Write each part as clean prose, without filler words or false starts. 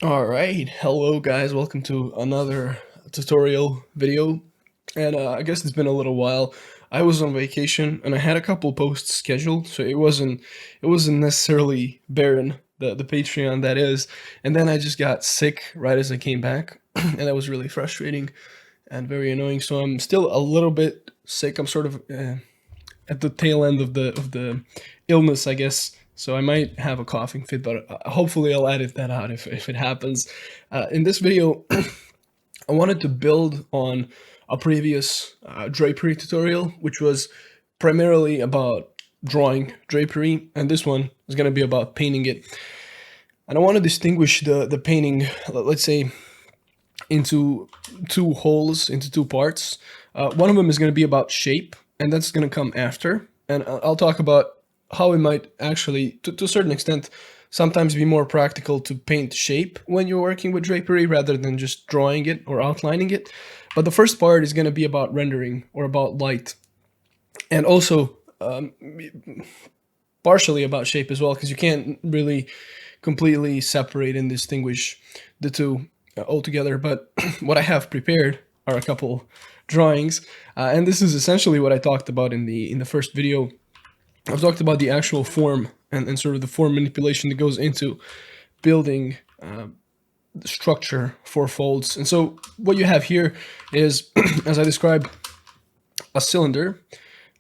Alright, hello guys, welcome to another tutorial video. And I guess it's been a little while. I was on vacation and I had a couple posts scheduled, so it wasn't necessarily barren, the Patreon that is. And then I just got sick right as I came back, and that was really frustrating and very annoying. So I'm still a little bit sick. I'm sort of at the tail end of the illness, I guess. So I might have a coughing fit, but hopefully I'll edit that out if it happens. In this video, I wanted to build on a previous drapery tutorial, which was primarily about drawing drapery, and this one is going to be about painting it. And I want to distinguish the painting, let's say, into two wholes, into two parts. One of them is going to be about shape, and that's going to come after. And I'll talk about how it might actually, to a certain extent, sometimes be more practical to paint shape when you're working with drapery rather than just drawing it or outlining it. But the first part is going to be about rendering or about light, and also partially about shape as well, because you can't really completely separate and distinguish the two altogether. But what I have prepared are a couple drawings, and this is essentially what I talked about in the first video. I've talked about the actual form and sort of the form manipulation that goes into building the structure for folds. And so what you have here is, as I described, a cylinder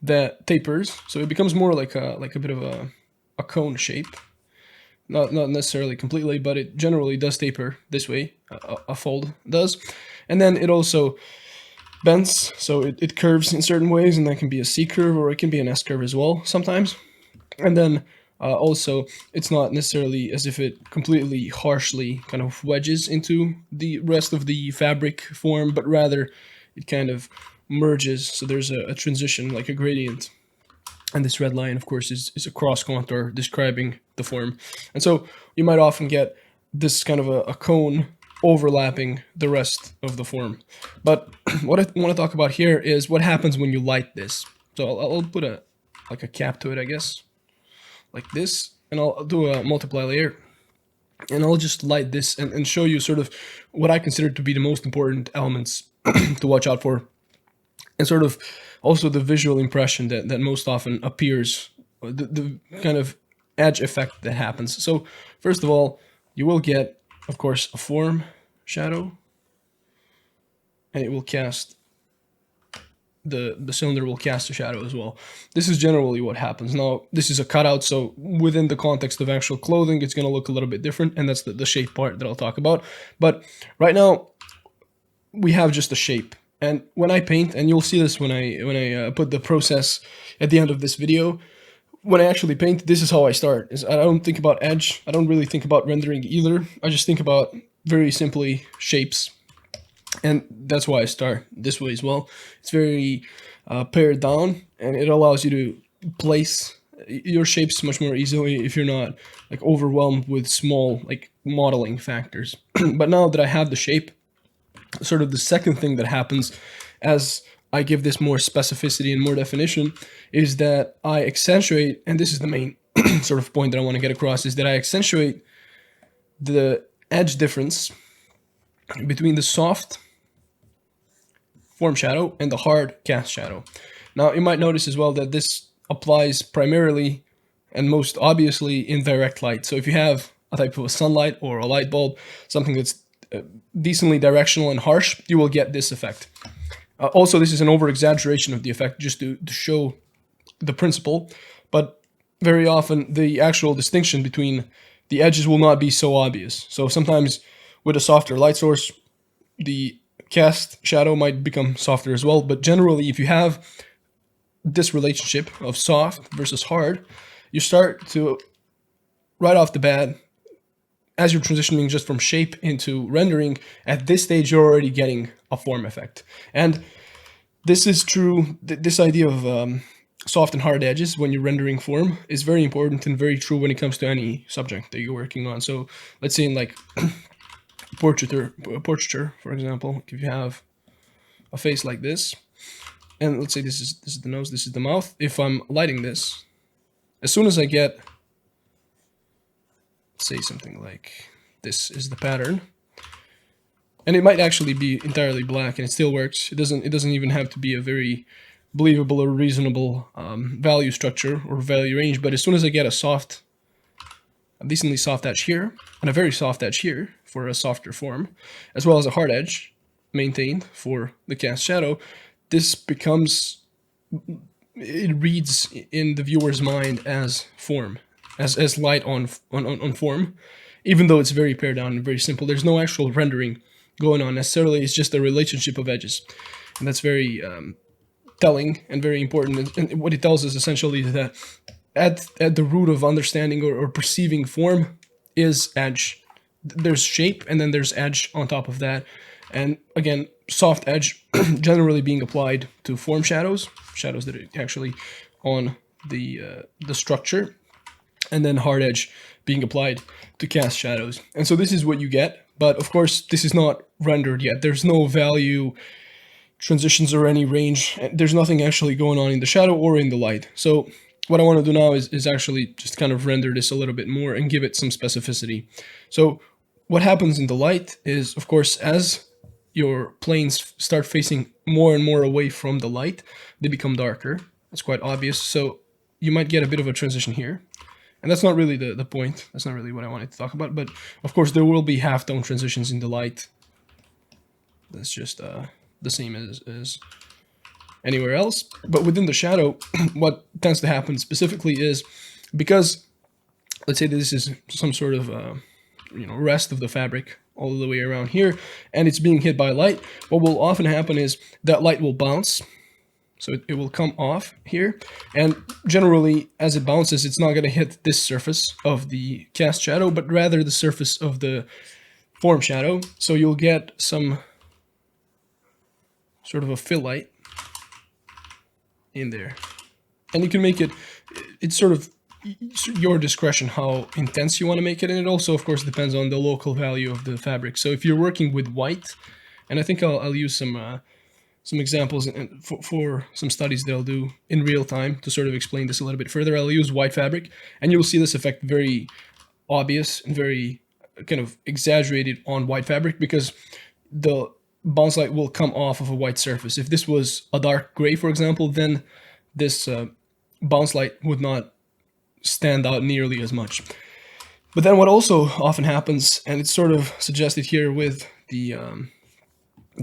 that tapers, so it becomes more like a bit of a cone shape. Not necessarily completely, but it generally does taper this way. A fold does, and then it also bends, so it curves in certain ways, and that can be a C curve or it can be an S curve as well sometimes. And then also, it's not necessarily as if it completely harshly kind of wedges into the rest of the fabric form, but rather it kind of merges. So there's a transition, like a gradient. And this red line, of course, is a cross contour describing the form. And so you might often get this kind of a cone overlapping the rest of the form. But what I want to talk about here is what happens when you light this. So I'll put like a cap to it, I guess, like this, and I'll do a multiply layer, and I'll just light this and show you sort of what I consider to be the most important elements to watch out for, and sort of also the visual impression that most often appears, the kind of edge effect that happens. So first of all, you will get, of course, a form shadow, and it will cast the cylinder will cast a shadow as well. This is generally what happens. Now, this is a cutout, so within the context of actual clothing, it's going to look a little bit different, and that's the shape part that I'll talk about. But right now, we have just a shape. And when I paint, and you'll see this when I put the process at the end of this video, when I actually paint, this is how I start. Is I don't think about edge. I don't really think about rendering either. I just think about very simply shapes, and that's why I start this way as well. It's very pared down, and it allows you to place your shapes much more easily if you're not like overwhelmed with small like modeling factors. But now that I have the shape, sort of the second thing that happens as I give this more specificity and more definition is that I accentuate, and this is the main sort of point that I want to get across, is that I accentuate the edge difference between the soft form shadow and the hard cast shadow. Now, you might notice as well that this applies primarily and most obviously in direct light. So if you have a type of a sunlight or a light bulb, something that's decently directional and harsh, you will get this effect. Also, this is an over-exaggeration of the effect just to show the principle, but very often the actual distinction between the edges will not be so obvious. So sometimes with a softer light source, the cast shadow might become softer as well, but generally if you have this relationship of soft versus hard, you start to, right off the bat, as you're transitioning just from shape into rendering, at this stage you're already getting a form effect. And this is true, this idea of soft and hard edges when you're rendering form is very important and very true when it comes to any subject that you're working on. So let's say in like portraiture, for example, if you have a face like this, and let's say this is the nose, this is the mouth. If I'm lighting this, as soon as I get, say something like this is the pattern. And it might actually be entirely black and it still works. It doesn't even have to be a very believable or reasonable value structure or value range. But as soon as I get a decently soft edge here and a very soft edge here for a softer form, as well as a hard edge maintained for the cast shadow, this becomes, it reads in the viewer's mind as form, as light on form, even though it's very pared down and very simple. There's no actual rendering going on necessarily. It's just a relationship of edges, and that's very telling and very important. And what it tells us essentially is that at the root of understanding or perceiving form is edge. There's shape and then there's edge on top of that. And again, soft edge generally being applied to form shadows that are actually on the structure, and then hard edge being applied to cast shadows. And so this is what you get, but of course this is not rendered yet. There's no value transitions or any range. There's nothing actually going on in the shadow or in the light. So what I want to do now is actually just kind of render this a little bit more and give it some specificity. So what happens in the light is, of course, as your planes start facing more and more away from the light, they become darker. That's quite obvious. So you might get a bit of a transition here. And that's not really the point. That's not really what I wanted to talk about. But of course, there will be halftone transitions in the light. That's just the same as anywhere else. But within the shadow, what tends to happen specifically is, because let's say this is some sort of rest of the fabric all the way around here, and it's being hit by light, what will often happen is that light will bounce. So it will come off here, and generally as it bounces, it's not going to hit this surface of the cast shadow, but rather the surface of the form shadow. So you'll get some sort of a fill light in there. And you can make it's sort of your discretion how intense you want to make it, and it also of course depends on the local value of the fabric. So if you're working with white, and I think I'll use some examples for some studies that I'll do in real time to sort of explain this a little bit further. I'll use white fabric, and you'll see this effect very obvious and very kind of exaggerated on white fabric, because the bounce light will come off of a white surface. If this was a dark gray, for example, then this bounce light would not stand out nearly as much. But then what also often happens, and it's sort of suggested here with the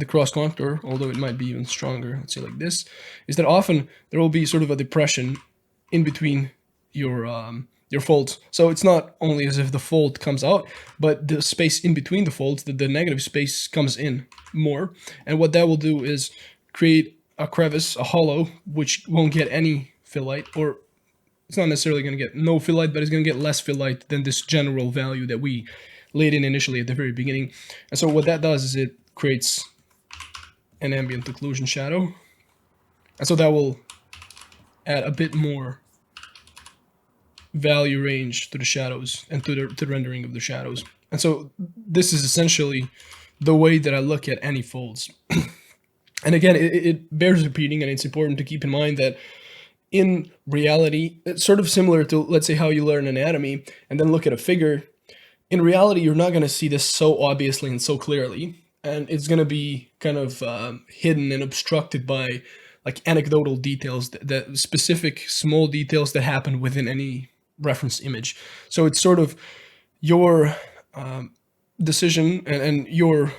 cross contour, although it might be even stronger, let's say like this, is that often there will be sort of a depression in between your folds. So it's not only as if the fold comes out, but the space in between the folds, the negative space, comes in more. And what that will do is create a crevice, a hollow, which won't get any fill light, or it's not necessarily going to get no fill light, but it's going to get less fill light than this general value that we laid in initially at the very beginning. And so what that does is it creates an ambient occlusion shadow. And so that will add a bit more value range to the shadows and to the rendering of the shadows. And so this is essentially the way that I look at any folds. And again, it bears repeating, and it's important to keep in mind that in reality, it's sort of similar to, let's say, how you learn anatomy and then look at a figure. In reality, you're not going to see this so obviously and so clearly, and it's going to be kind of hidden and obstructed by like anecdotal details, that specific small details that happen within any reference image. So it's sort of your decision and your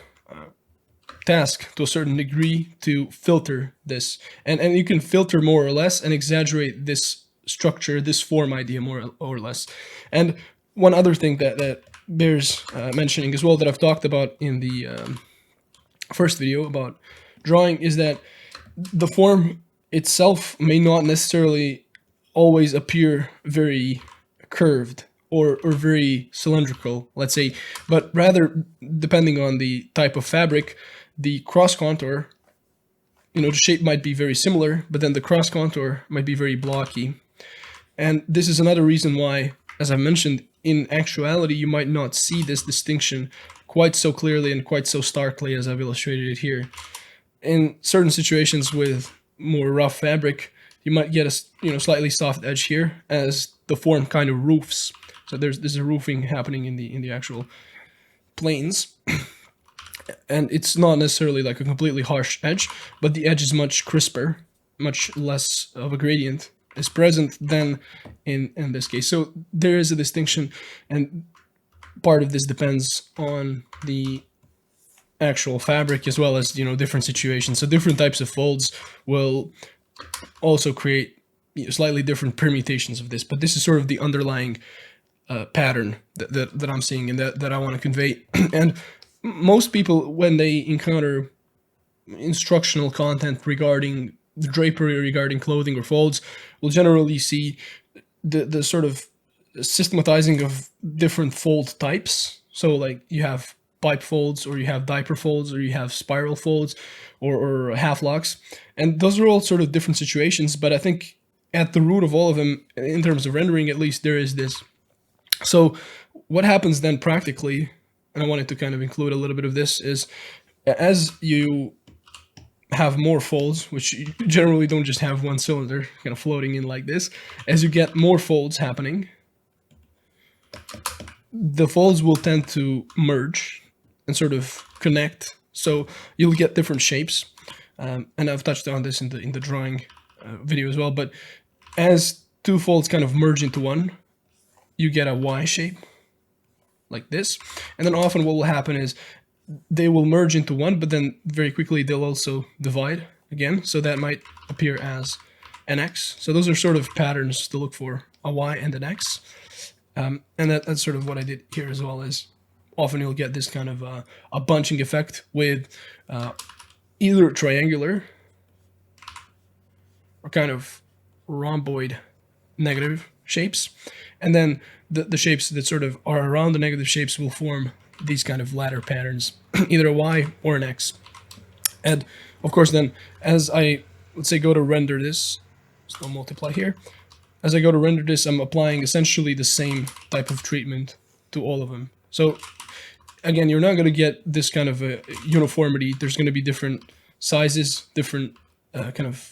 task to a certain degree to filter this, and you can filter more or less and exaggerate this structure, this form idea more or less. And one other thing that bears mentioning as well, that I've talked about in the first video about drawing, is that the form itself may not necessarily always appear very curved or very cylindrical, let's say, but rather, depending on the type of fabric, the cross contour, the shape might be very similar, but then the cross contour might be very blocky. And this is another reason why, as I mentioned, in actuality, you might not see this distinction quite so clearly and quite so starkly as I've illustrated it here. In certain situations with more rough fabric, you might get a slightly soft edge here as the form kind of roofs. So there's a roofing happening in the actual planes, and it's not necessarily like a completely harsh edge, but the edge is much crisper, much less of a gradient is present than in this case. So there is a distinction, and part of this depends on the actual fabric as well as, you know, different situations. So different types of folds will also create, you know, slightly different permutations of this, but this is sort of the underlying pattern that I'm seeing and that I want to convey. And most people, when they encounter instructional content regarding the drapery, regarding clothing or folds, will generally see the sort of systematizing of different fold types. So like you have pipe folds, or you have diaper folds, or you have spiral folds, or half locks, and those are all sort of different situations. But I think at the root of all of them, in terms of rendering at least, there is this. So what happens then practically, and I wanted to kind of include a little bit of this, is as you have more folds, which you generally don't just have one cylinder kind of floating in like this, as you get more folds happening, the folds will tend to merge and sort of connect. So you'll get different shapes, and I've touched on this in the drawing video as well. But as two folds kind of merge into one, you get a Y shape like this. And then often what will happen is they will merge into one, but then very quickly they'll also divide again. So that might appear as an X. So those are sort of patterns to look for, a Y and an X. And that's sort of what I did here as well. Is often you'll get this kind of a bunching effect with either triangular or kind of rhomboid negative shapes, and then the shapes that sort of are around the negative shapes will form these kind of ladder patterns, either a Y or an X. And of course then, as I, let's say, go to render this, so I'll multiply here. As I go to render this, I'm applying essentially the same type of treatment to all of them. So again, you're not going to get this kind of a uniformity. There's going to be different sizes, different kind of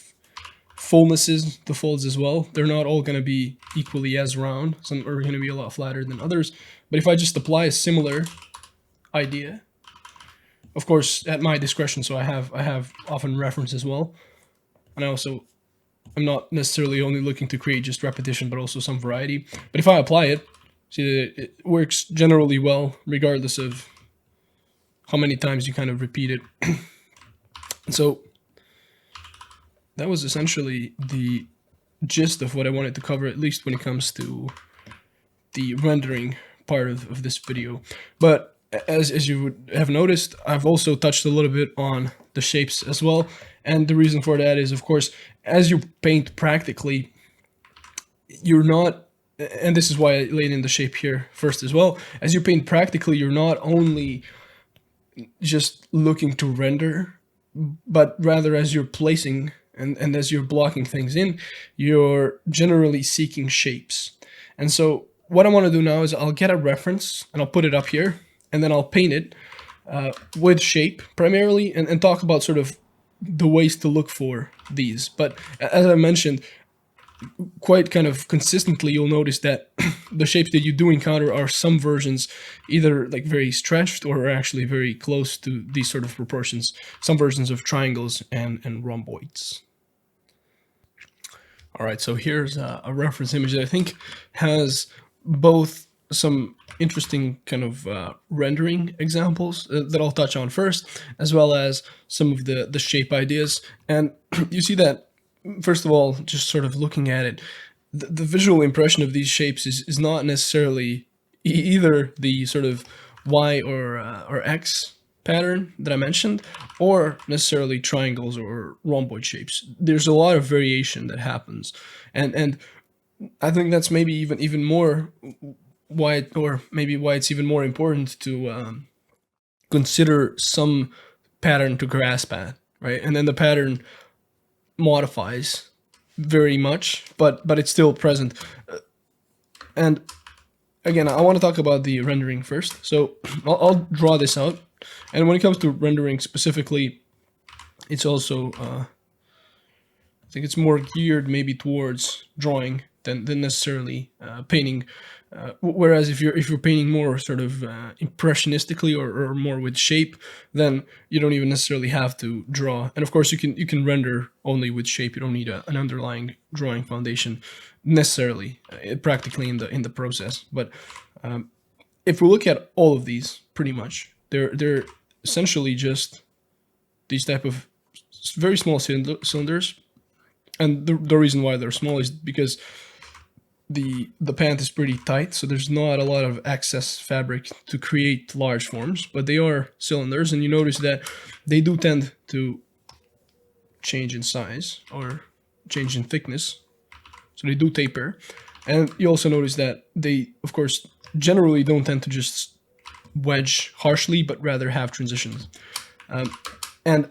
fullnesses to folds as well. They're not all going to be equally as round. Some are going to be a lot flatter than others. But if I just apply a similar idea, of course at my discretion, so I have often reference as well, and I'm not necessarily only looking to create just repetition, but also some variety. But if I apply it, see that it works generally well, regardless of how many times you kind of repeat it. And so that was essentially the gist of what I wanted to cover, at least when it comes to the rendering part of this video. But as you would have noticed, I've also touched a little bit on the shapes as well. And the reason for that is, of course, as you paint practically, you're not, and this is why I laid in the shape here first as well, as you paint practically, you're not only just looking to render, but rather as you're placing and as you're blocking things in, you're generally seeking shapes. And so what I want to do now is I'll get a reference and I'll put it up here, and then I'll paint it with shape primarily, and talk about sort of the ways to look for these. But as I mentioned, quite kind of consistently, you'll notice that the shapes that you do encounter are some versions either like very stretched or actually very close to these sort of proportions, some versions of triangles and rhomboids. All right, so here's a reference image that I think has both some interesting kind of rendering examples that I'll touch on first, as well as some of the shape ideas. And you see that, first of all, just sort of looking at it, the visual impression of these shapes is not necessarily either the sort of Y or X pattern that I mentioned, or necessarily triangles or rhomboid shapes. There's a lot of variation that happens, and I think that's maybe even more why it's even more important to consider some pattern to grasp at, right? And then the pattern modifies very much, but it's still present. And again, I want to talk about the rendering first. So I'll draw this out. And when it comes to rendering specifically, it's also, I think it's more geared maybe towards drawing than necessarily painting. Whereas if you're painting more sort of impressionistically or more with shape, then you don't even necessarily have to draw. And of course, you can render only with shape. You don't need an underlying drawing foundation necessarily, practically in the process. But if we look at all of these, pretty much they're essentially just these type of very small cylinders. And the reason why they're small is because the pant is pretty tight, so there's not a lot of excess fabric to create large forms, but they are cylinders, and you notice that they do tend to change in size or change in thickness, so they do taper. And you also notice that they, of course, generally don't tend to just wedge harshly, but rather have transitions. And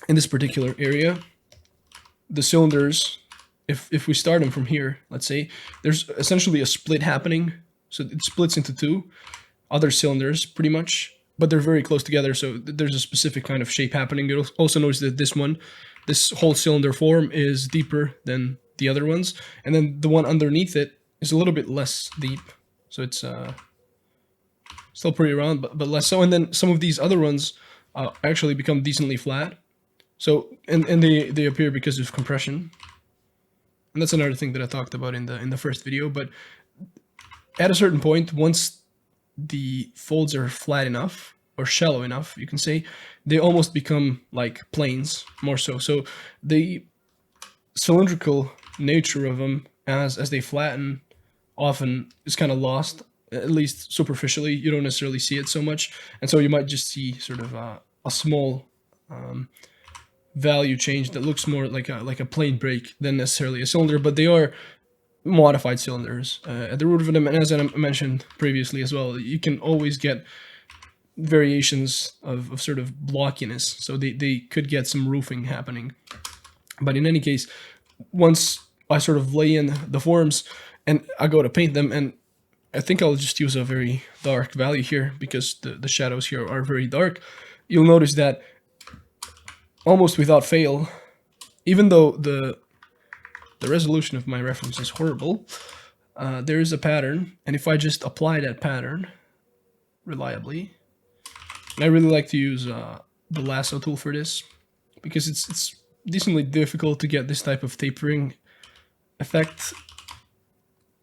in this particular area, the cylinders, if we start them from here, let's say, there's essentially a split happening. So it splits into two other cylinders pretty much, but they're very close together. So there's a specific kind of shape happening. You'll also notice that this whole cylinder form is deeper than the other ones. And then the one underneath it is a little bit less deep. So it's still pretty round, but less so. And then some of these other ones actually become decently flat. So, and they appear because of compression. And that's another thing that I talked about in the first video. But at a certain point, once the folds are flat enough or shallow enough, you can say, they almost become like planes more so. So the cylindrical nature of them as they flatten often is kind of lost, at least superficially. You don't necessarily see it so much. And so you might just see sort of a small value change that looks more like a plane break than necessarily a cylinder, but they are modified cylinders at the root of them. And as I mentioned previously as well, you can always get variations of sort of blockiness, so they could get some roofing happening. But in any case, once I sort of lay in the forms and I go to paint them, and I think I'll just use a very dark value here because the shadows here are very dark, you'll notice that almost without fail, even though the resolution of my reference is horrible, there is a pattern, and if I just apply that pattern reliably, and I really like to use the lasso tool for this, because it's decently difficult to get this type of tapering effect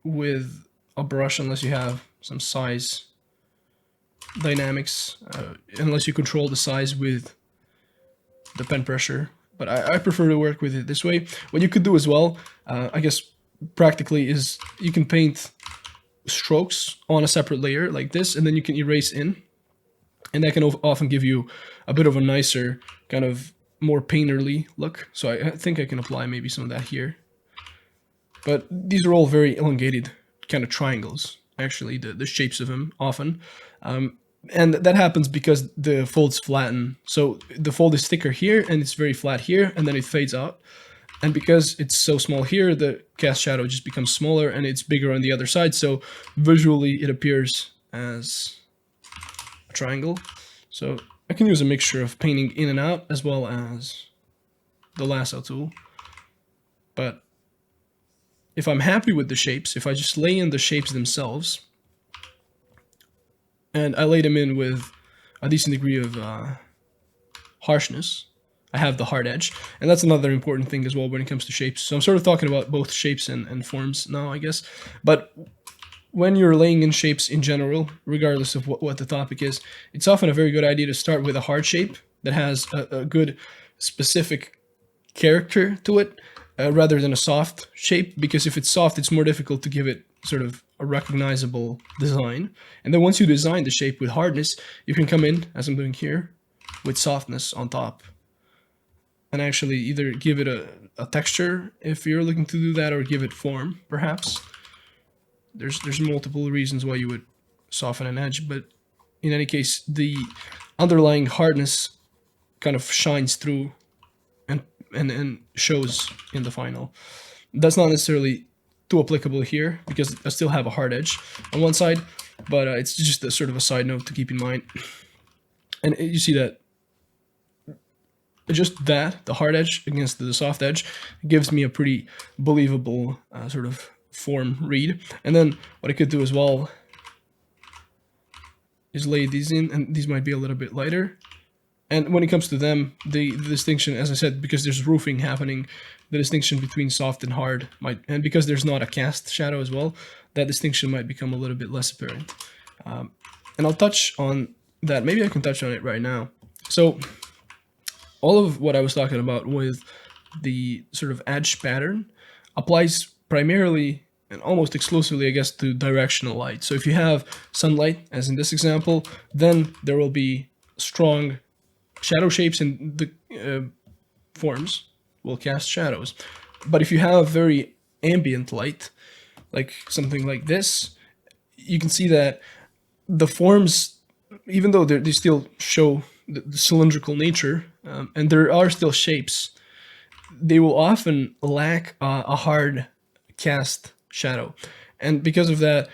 with a brush unless you have some size dynamics, unless you control the size with the pen pressure. But I prefer to work with it this way. What you could do as well, I guess practically, is you can paint strokes on a separate layer like this, and then you can erase in, and that can often give you a bit of a nicer kind of more painterly look. So I think I can apply maybe some of that here. But these are all very elongated kind of triangles, actually, the shapes of them often. And that happens because the folds flatten. So the fold is thicker here and it's very flat here, and then it fades out. And because it's so small here, the cast shadow just becomes smaller and it's bigger on the other side. So visually it appears as a triangle. So I can use a mixture of painting in and out as well as the lasso tool. But if I'm happy with the shapes, if I just lay in the shapes themselves, and I lay them in with a decent degree of harshness, I have the hard edge. And that's another important thing as well when it comes to shapes. So I'm sort of talking about both shapes and forms now, I guess. But when you're laying in shapes in general, regardless of what the topic is, it's often a very good idea to start with a hard shape that has a good specific character to it, rather than a soft shape, because if it's soft, it's more difficult to give it sort of a recognizable design. And then once you design the shape with hardness, you can come in, as I'm doing here, with softness on top, and actually either give it a texture if you're looking to do that, or give it form, perhaps. There's multiple reasons why you would soften an edge, but in any case, the underlying hardness kind of shines through and shows in the final. That's not necessarily too applicable here because I still have a hard edge on one side, but it's just a sort of a side note to keep in mind. And you see that just that, the hard edge against the soft edge, gives me a pretty believable sort of form read. And then what I could do as well is lay these in, and these might be a little bit lighter. And when it comes to them, the distinction, as I said, because there's roofing happening, the distinction between soft and hard might, and because there's not a cast shadow as well, that distinction might become a little bit less apparent. And I'll touch on that. Maybe I can touch on it right now. So all of what I was talking about with the sort of edge pattern applies primarily and almost exclusively, I guess, to directional light. So if you have sunlight, as in this example, then there will be strong shadow shapes and the forms will cast shadows. But if you have very ambient light, like something like this, you can see that the forms, even though they still show the cylindrical nature, and there are still shapes, they will often lack a hard cast shadow. And because of that,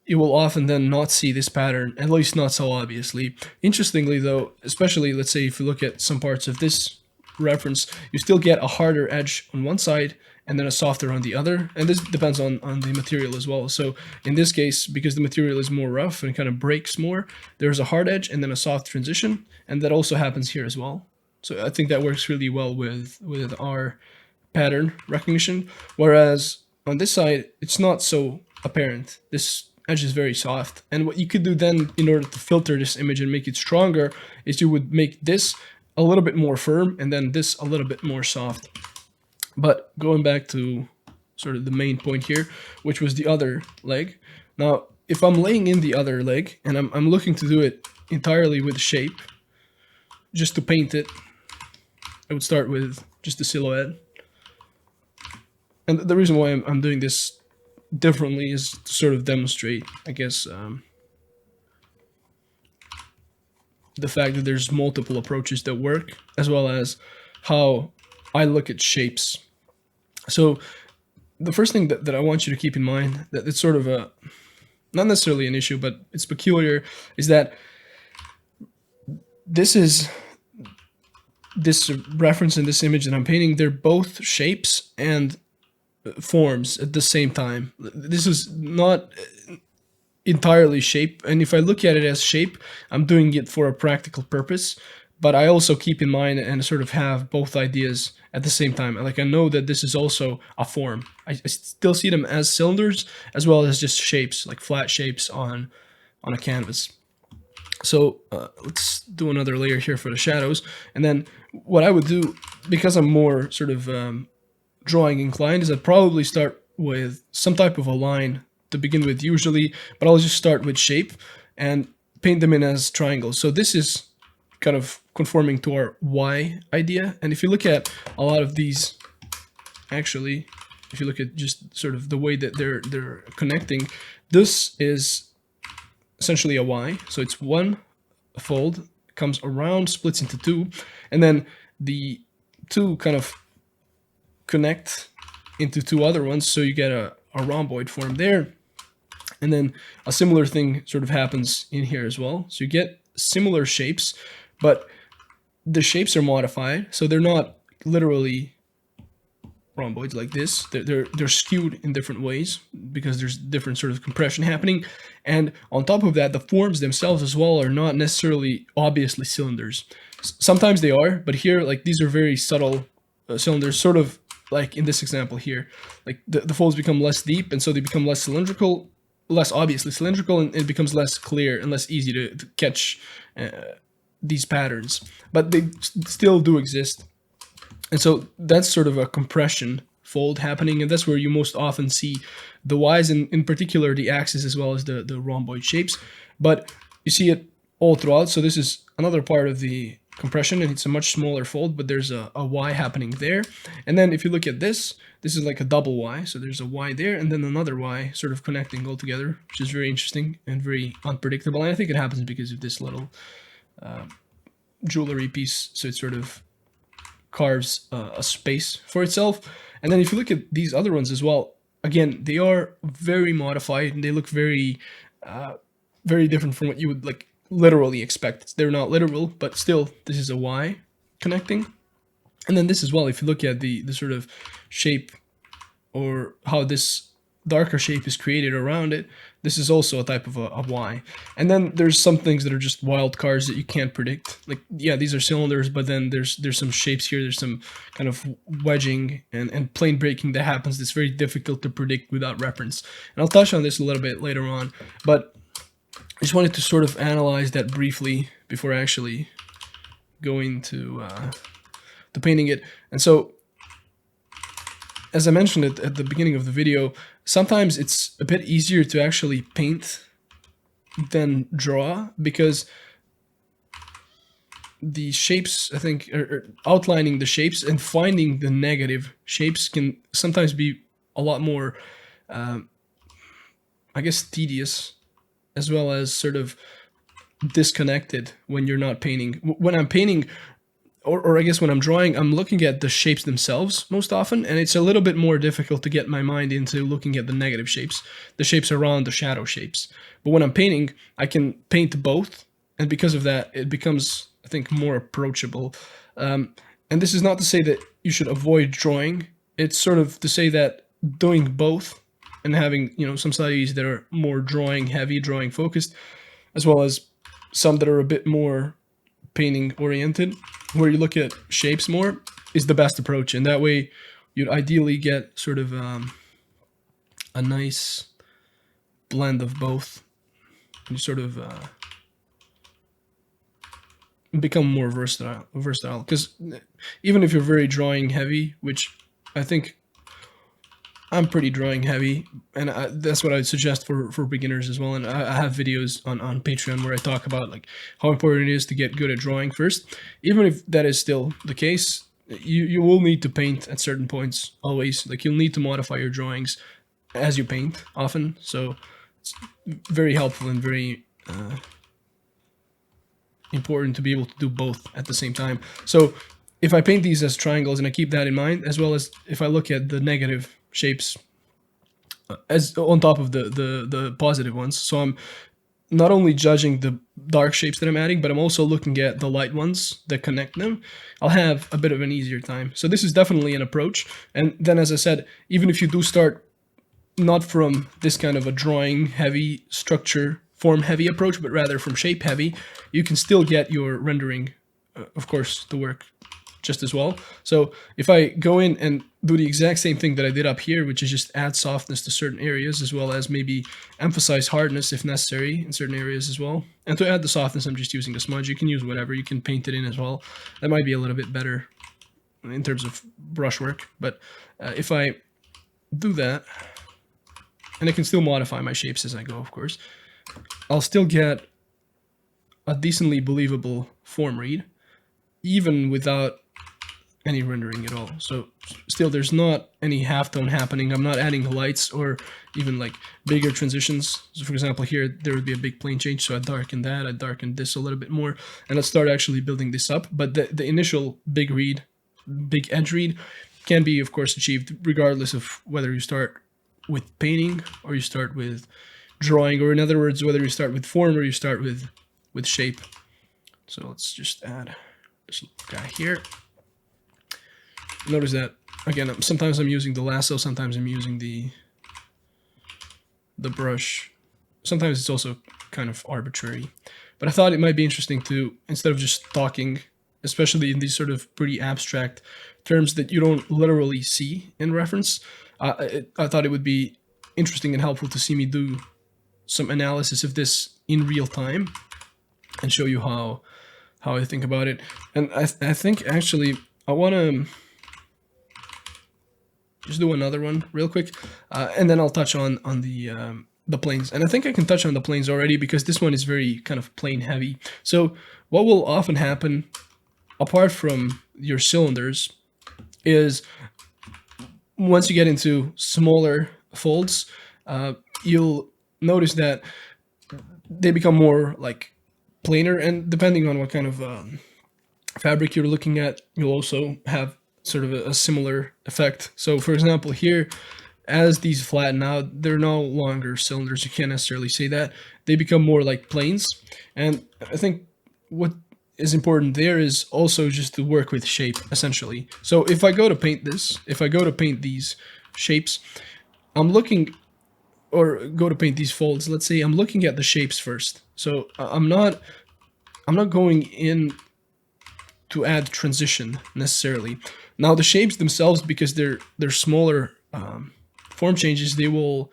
you will often then not see this pattern, at least not so obviously. Interestingly though, especially let's say if you look at some parts of this reference, you still get a harder edge on one side and then a softer on the other. And this depends on the material as well. So in this case, because the material is more rough and kind of breaks more, there's a hard edge and then a soft transition. And that also happens here as well. So I think that works really well with our pattern recognition. Whereas on this side, it's not so apparent. This edge is very soft. And what you could do then in order to filter this image and make it stronger is you would make this a little bit more firm and then this a little bit more soft. But going back to sort of the main point here, which was the other leg. Now, if I'm laying in the other leg and I'm looking to do it entirely with shape, just to paint it, I would start with just the silhouette. And the reason why I'm doing this differently is to sort of demonstrate, I guess, the fact that there's multiple approaches that work, as well as how I look at shapes. So the first thing that I want you to keep in mind, that it's sort of a, not necessarily an issue, but it's peculiar, is that this reference in this image that I'm painting, they're both shapes and forms at the same time. This is not entirely shape, and if I look at it as shape, I'm doing it for a practical purpose, but I also keep in mind and sort of have both ideas at the same time. Like I know that this is also a form. I still see them as cylinders as well as just shapes, like flat shapes on a canvas. So let's do another layer here for the shadows, and then what I would do, because I'm more sort of drawing inclined, is I'd probably start with some type of a line to begin with usually, but I'll just start with shape and paint them in as triangles. So this is kind of conforming to our Y idea. And if you look at a lot of these, actually, if you look at just sort of the way that they're connecting, this is essentially a Y. So it's one fold, comes around, splits into two, and then the two kind of connect into two other ones, so you get a rhomboid form there. And then a similar thing sort of happens in here as well. So you get similar shapes, but the shapes are modified, so they're not literally rhomboids like this. They're skewed in different ways because there's different sort of compression happening. And on top of that, the forms themselves as well are not necessarily obviously cylinders. Sometimes they are, but here, like, these are very subtle cylinders, sort of like in this example here. Like the folds become less deep, and so they become less cylindrical, less obviously cylindrical, and it becomes less clear and less easy to catch these patterns. But they still do exist. And so that's sort of a compression fold happening, and that's where you most often see the Ys, in particular the axis as well as the rhomboid shapes. But you see it all throughout. So this is another part of the compression, and it's a much smaller fold, but there's a Y happening there. And then if you look at this is like a double Y. So there's a Y there and then another Y sort of connecting all together, which is very interesting and very unpredictable. And I think it happens because of this little jewelry piece. So it sort of carves a space for itself. And then if you look at these other ones as well, again, they are very modified and they look very, very different from what you would like literally expect. They're not literal, but still, this is a Y connecting. And then this as well, if you look at the sort of shape or how this darker shape is created around it, this is also a type of a Y. And then there's some things that are just wild cards that you can't predict. Like, yeah, these are cylinders, but then there's some shapes here. There's some kind of wedging and plane breaking that happens that's very difficult to predict without reference. And I'll touch on this a little bit later on, but I just wanted to sort of analyze that briefly before actually going to painting it. And so, as I mentioned at the beginning of the video, sometimes it's a bit easier to actually paint than draw, because the shapes, I think, or outlining the shapes and finding the negative shapes can sometimes be a lot more, I guess, tedious, as well as sort of disconnected when you're not painting. When I'm painting, or I guess when I'm drawing, I'm looking at the shapes themselves most often, and it's a little bit more difficult to get my mind into looking at the negative shapes, the shapes around the shadow shapes. But when I'm painting, I can paint both, and because of that, it becomes, I think, more approachable. And this is not to say that you should avoid drawing. It's sort of to say that doing both and having, you know, some studies that are more drawing heavy, drawing focused, as well as some that are a bit more painting oriented, where you look at shapes more, is the best approach. And that way you'd ideally get sort of a nice blend of both. You sort of become more versatile, because even if you're very drawing heavy, which I think I'm pretty drawing heavy, and that's what I'd suggest for beginners as well. And I have videos on Patreon where I talk about like how important it is to get good at drawing first. Even if that is still the case, you will need to paint at certain points always. Like, you'll need to modify your drawings as you paint often. So it's very helpful and very important to be able to do both at the same time. So if I paint these as triangles and I keep that in mind, as well as if I look at the negative shapes as on top of the positive ones, so I'm not only judging the dark shapes that I'm adding, but I'm also looking at the light ones that connect them, I'll have a bit of an easier time. So this is definitely an approach. And then, as I said, even if you do start not from this kind of a drawing heavy, structure form heavy approach, but rather from shape heavy, you can still get your rendering, of course, to work just as well. So if I go in and do the exact same thing that I did up here, which is just add softness to certain areas, as well as maybe emphasize hardness if necessary in certain areas as well. And to add the softness, I'm just using a smudge. You can use whatever. You can paint it in as well. That might be a little bit better in terms of brushwork. But if I do that, and I can still modify my shapes as I go, of course, I'll still get a decently believable form read, even without any rendering at all. So still, there's not any halftone happening. I'm not adding lights or even like bigger transitions. So for example, here there would be a big plane change, so I darken that, I darken this a little bit more, and let's start actually building this up. But the initial big read, big edge read, can be, of course, achieved regardless of whether you start with painting or you start with drawing, or in other words, whether you start with form or you start with shape. So let's just add this guy here. Notice that, again, sometimes I'm using the lasso, sometimes I'm using the brush. Sometimes it's also kind of arbitrary. But I thought it might be interesting to, instead of just talking, especially in these sort of pretty abstract terms that you don't literally see in reference, I thought it would be interesting and helpful to see me do some analysis of this in real time and show you how I think about it. And I think actually I want to just do another one real quick, and then I'll touch on the planes. And I think I can touch on the planes already because this one is very kind of plane heavy. So what will often happen, apart from your cylinders, is once you get into smaller folds, you'll notice that they become more like planar, and depending on what kind of fabric you're looking at, you'll also have sort of a similar effect. So for example, here, as these flatten out, they're no longer cylinders. You can't necessarily say that. They become more like planes. And I think what is important there is also just to work with shape, essentially. So if I go to paint this, if I go to paint these shapes, I'm looking or go to paint these folds, let's say I'm looking at the shapes first. So I'm not going in to add transition necessarily. Now the shapes themselves, because they're smaller form changes, they will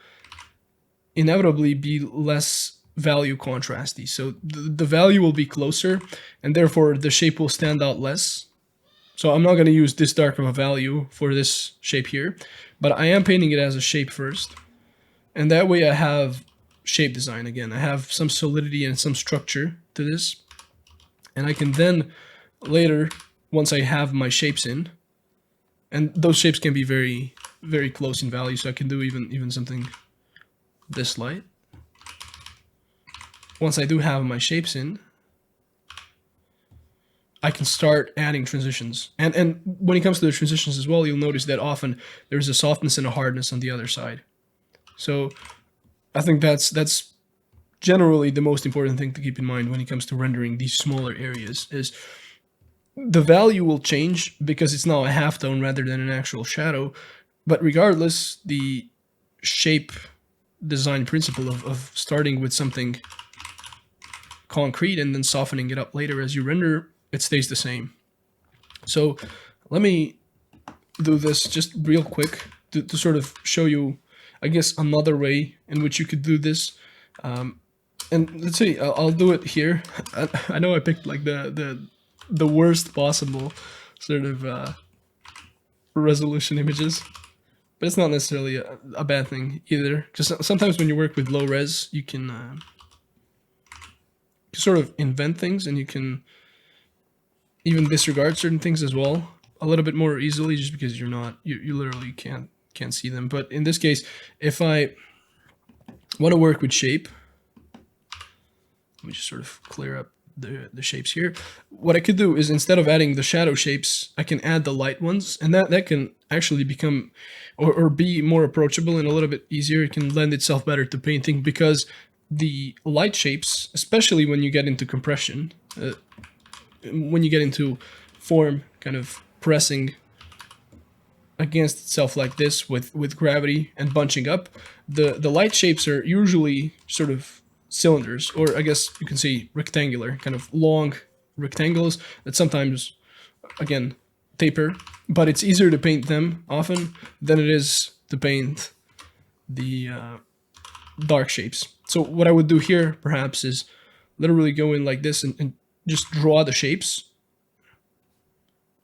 inevitably be less value contrasty. So the value will be closer, and therefore the shape will stand out less. So I'm not going to use this dark of a value for this shape here, but I am painting it as a shape first. And that way I have shape design again. I have some solidity and some structure to this. And I can then later, once I have my shapes in, and those shapes can be very, very close in value, so I can do even something this light. Once I do have my shapes in, I can start adding transitions. And when it comes to the transitions as well, you'll notice that often there's a softness and a hardness on the other side. So I think that's generally the most important thing to keep in mind when it comes to rendering these smaller areas, is the value will change because it's now a halftone rather than an actual shadow. But regardless, the shape design principle of starting with something concrete and then softening it up later as you render, it stays the same. So let me do this just real quick to sort of show you, I guess, another way in which you could do this. And let's see, I'll do it here. I know I picked like the worst possible sort of resolution images, but it's not necessarily a bad thing either. Because sometimes when you work with low res, you can sort of invent things, and you can even disregard certain things as well a little bit more easily, just because you literally can't see them. But in this case, if I want to work with shape, let me just sort of clear up the shapes here. What I could do is, instead of adding the shadow shapes, I can add the light ones, and that can actually become or be more approachable and a little bit easier. It can lend itself better to painting, because the light shapes, especially when you get into compression, when you get into form kind of pressing against itself like this with gravity and bunching up, the light shapes are usually sort of cylinders, or I guess you can say rectangular, kind of long rectangles that sometimes, again, taper, but it's easier to paint them often than it is to paint the dark shapes. So what I would do here perhaps is literally go in like this and just draw the shapes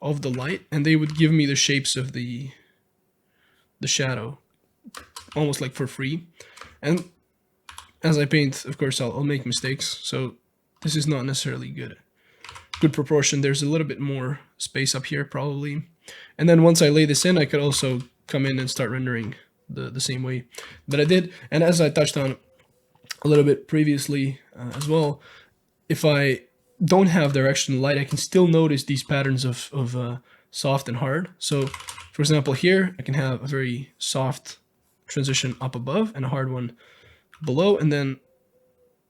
of the light, and they would give me the shapes of the shadow, almost like for free. And as I paint, of course, I'll make mistakes, so this is not necessarily good proportion. There's a little bit more space up here probably. And then once I lay this in, I could also come in and start rendering the same way that I did. And as I touched on a little bit previously as well, if I don't have direction light, I can still notice these patterns of soft and hard. So for example, here I can have a very soft transition up above and a hard one below, and then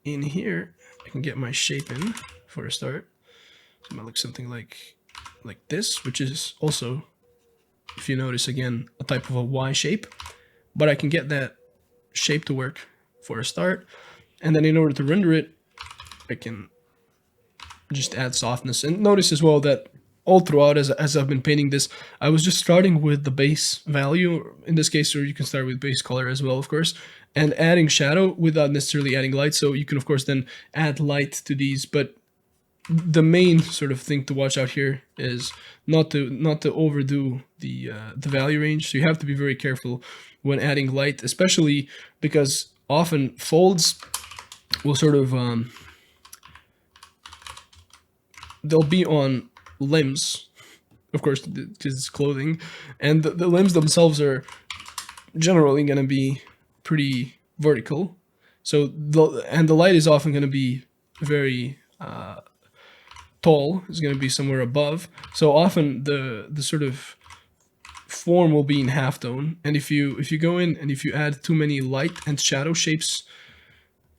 in here I can get my shape in for a start. So it might look something like this, which is also, if you notice again, a type of a Y shape, but I can get that shape to work for a start. And then in order to render it, I can just add softness. And notice as well that all throughout, as I've been painting this, I was just starting with the base value in this case, or you can start with base color as well, of course, and adding shadow without necessarily adding light. So you can of course then add light to these, but the main sort of thing to watch out here is not to overdo the value range. So you have to be very careful when adding light, especially because often folds will sort of they'll be on limbs, of course, because it's clothing, and the limbs themselves are generally going to be pretty vertical. So the light is often going to be very tall, is going to be somewhere above. So often the sort of form will be in halftone, and if you go in and if you add too many light and shadow shapes,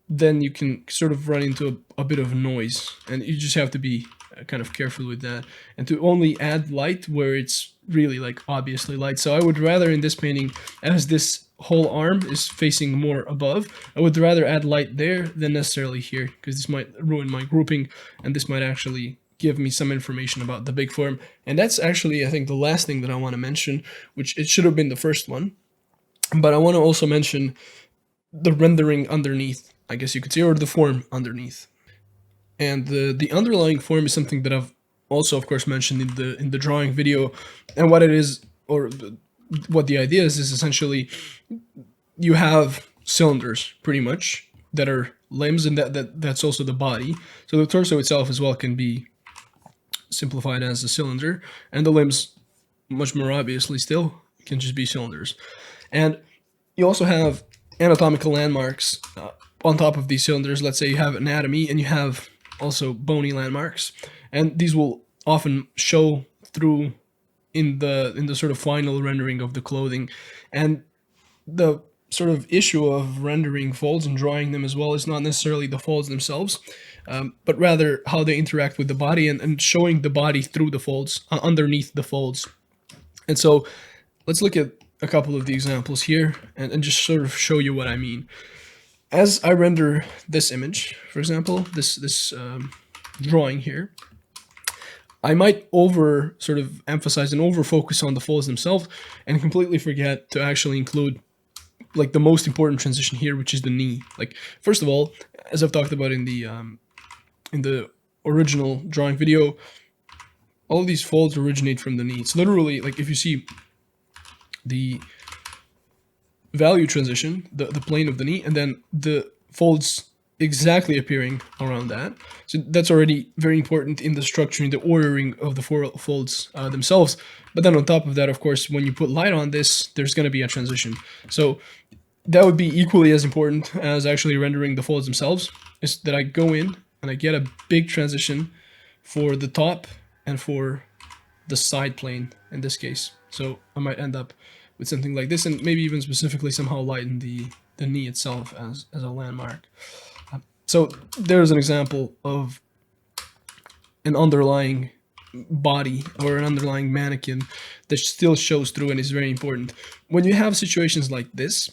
then you can sort of run into a bit of noise, and you just have to be kind of careful with that, and to only add light where it's really like obviously light. So I would rather in this painting, as this whole arm is facing more above. I would rather add light there than necessarily here, because this might ruin my grouping, and this might actually give me some information about the big form. And that's actually, I think, the last thing that I want to mention, which it should have been the first one. But I want to also mention the rendering underneath, I guess you could say, or the form underneath. And the underlying form is something that I've also, of course, mentioned in the drawing video. And what it is, or what the idea is essentially you have cylinders pretty much that are limbs, and that's also the body. So the torso itself as well can be simplified as a cylinder, and the limbs, much more obviously still, can just be cylinders. And you also have anatomical landmarks on top of these cylinders. Let's say you have anatomy and you have also bony landmarks, and these will often show through in the sort of final rendering of the clothing. And the sort of issue of rendering folds and drawing them as well is not necessarily the folds themselves, but rather how they interact with the body, and showing the body through the folds, underneath the folds. And so let's look at a couple of the examples here, and just sort of show you what I mean. As I render this image, for example, this drawing here, I might over sort of emphasize and over focus on the folds themselves, and completely forget to actually include like the most important transition here, which is the knee. Like, first of all, as I've talked about in the original drawing video, all of these folds originate from the knee. It's literally like, if you see the value transition, the plane of the knee, and then the folds exactly appearing around that. So that's already very important in the structuring, the ordering of the folds themselves. But then on top of that, of course, when you put light on this, there's going to be a transition. So that would be equally as important as actually rendering the folds themselves, is that I go in and I get a big transition for the top and for the side plane in this case. So I might end up with something like this, and maybe even specifically somehow lighten the knee itself as a landmark. So there's an example of an underlying body or an underlying mannequin that still shows through and is very important. When you have situations like this,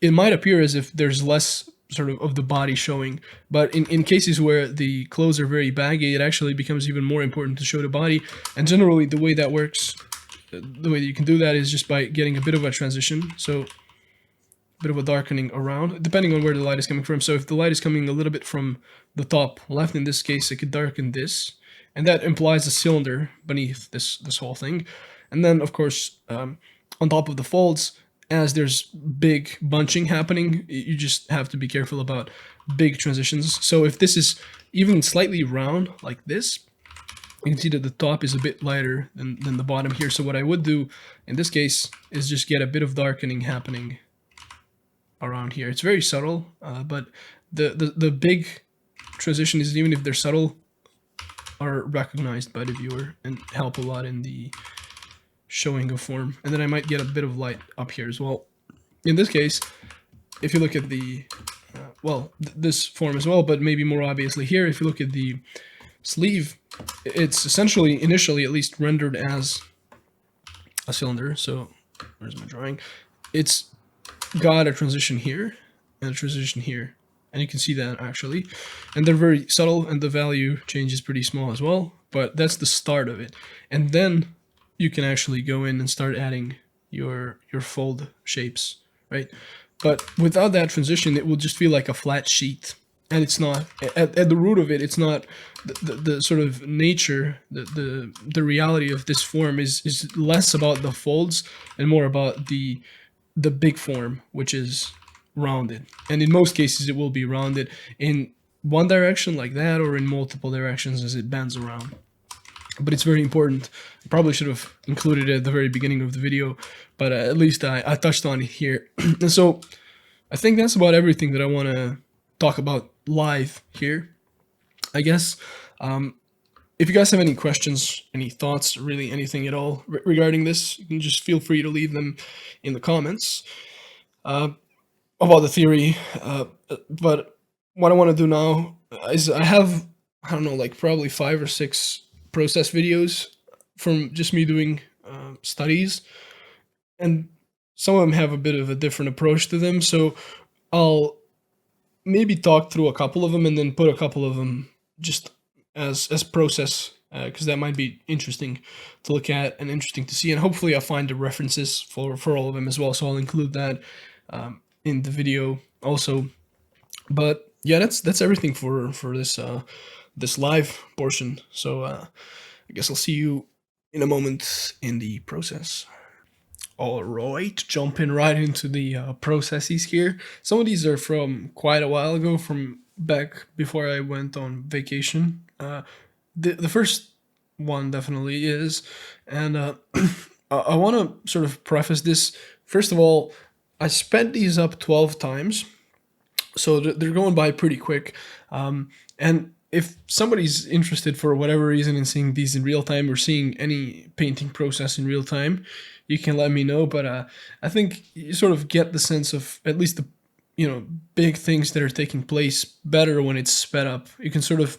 it might appear as if there's less sort of the body showing, but in cases where the clothes are very baggy, it actually becomes even more important to show the body. And generally the way that works, the way that you can do that is just by getting a bit of a transition. So bit of a darkening around, depending on where the light is coming from. So if the light is coming a little bit from the top left, in this case, it could darken this, and that implies a cylinder beneath this whole thing. And then, of course, on top of the folds, as there's big bunching happening, you just have to be careful about big transitions. So if this is even slightly round like this, you can see that the top is a bit lighter than the bottom here. So what I would do in this case is just get a bit of darkening happening around here. It's very subtle, but the big transitions, even if they're subtle, are recognized by the viewer and help a lot in the showing of form. And then I might get a bit of light up here as well. In this case, if you look at the this form as well, but maybe more obviously here, if you look at the sleeve, it's essentially initially at least rendered as a cylinder. So where's my drawing? It's got a transition here and a transition here, and you can see that actually, and they're very subtle, and the value change is pretty small as well, but that's the start of it. And then you can actually go in and start adding your fold shapes, right? But without that transition, it will just feel like a flat sheet, and it's not at the root of it. It's not the sort of nature, the reality of this form is less about the folds and more about the big form, which is rounded. And in most cases, it will be rounded in one direction like that, or in multiple directions as it bends around. But it's very important. I probably should have included it at the very beginning of the video, but at least I touched on it here. And so I think that's about everything that I want to talk about live here, I guess. If you guys have any questions, any thoughts, really anything at all regarding this, you can just feel free to leave them in the comments about the theory. But what I want to do now is I have, I don't know, like probably 5 or 6 process videos from just me doing studies. And some of them have a bit of a different approach to them. So I'll maybe talk through a couple of them and then put a couple of them just as process, because that might be interesting to look at and interesting to see, and hopefully I'll find the references for all of them as well. So I'll include that in the video also. But yeah, that's everything for this live portion. So I guess I'll see you in a moment in the process. All right, jumping right into the processes here. Some of these are from quite a while ago, from back before I went on vacation. The first one definitely is, and I want to sort of preface this. First of all, I sped these up 12 times, so they're going by pretty quick. And if somebody's interested for whatever reason in seeing these in real time or seeing any painting process in real time, you can let me know. But I think you sort of get the sense of at least the big things that are taking place better when it's sped up. You can sort of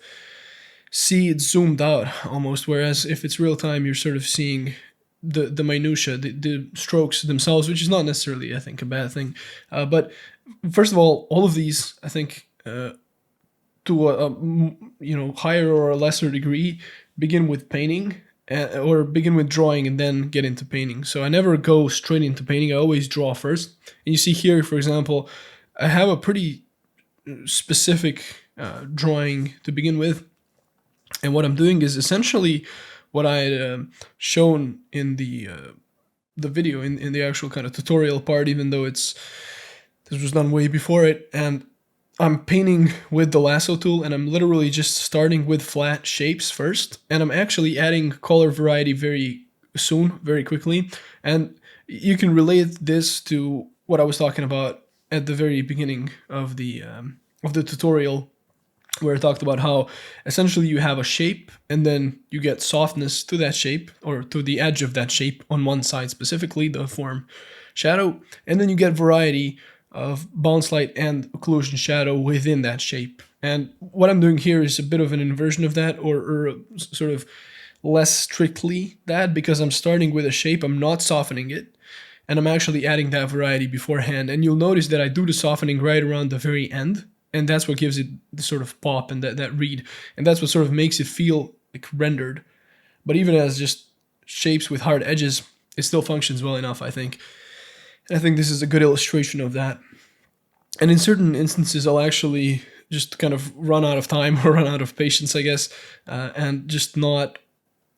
see it zoomed out almost, whereas if it's real time, you're sort of seeing the minutia, the strokes themselves, which is not necessarily, I think, a bad thing. But first of all of these, I think, to a higher or a lesser degree, begin with painting, or begin with drawing and then get into painting. So I never go straight into painting. I always draw first. And you see here, for example, I have a pretty specific drawing to begin with. And what I'm doing is essentially what I had shown in the video, in the actual kind of tutorial part, even though this was done way before it. And I'm painting with the lasso tool, and I'm literally just starting with flat shapes first, and I'm actually adding color variety very soon, very quickly. And you can relate this to what I was talking about at the very beginning of the tutorial, where I talked about how essentially you have a shape and then you get softness to that shape, or to the edge of that shape on one side, specifically the form shadow, and then you get variety of bounce light and occlusion shadow within that shape. And what I'm doing here is a bit of an inversion of that, or sort of less strictly that, because I'm starting with a shape, I'm not softening it, and I'm actually adding that variety beforehand. And you'll notice that I do the softening right around the very end, and that's what gives it the sort of pop and that read, and that's what sort of makes it feel like rendered. But even as just shapes with hard edges, it still functions well enough, I think. And I think this is a good illustration of that. And in certain instances, I'll actually just kind of run out of time or run out of patience, I guess, and just not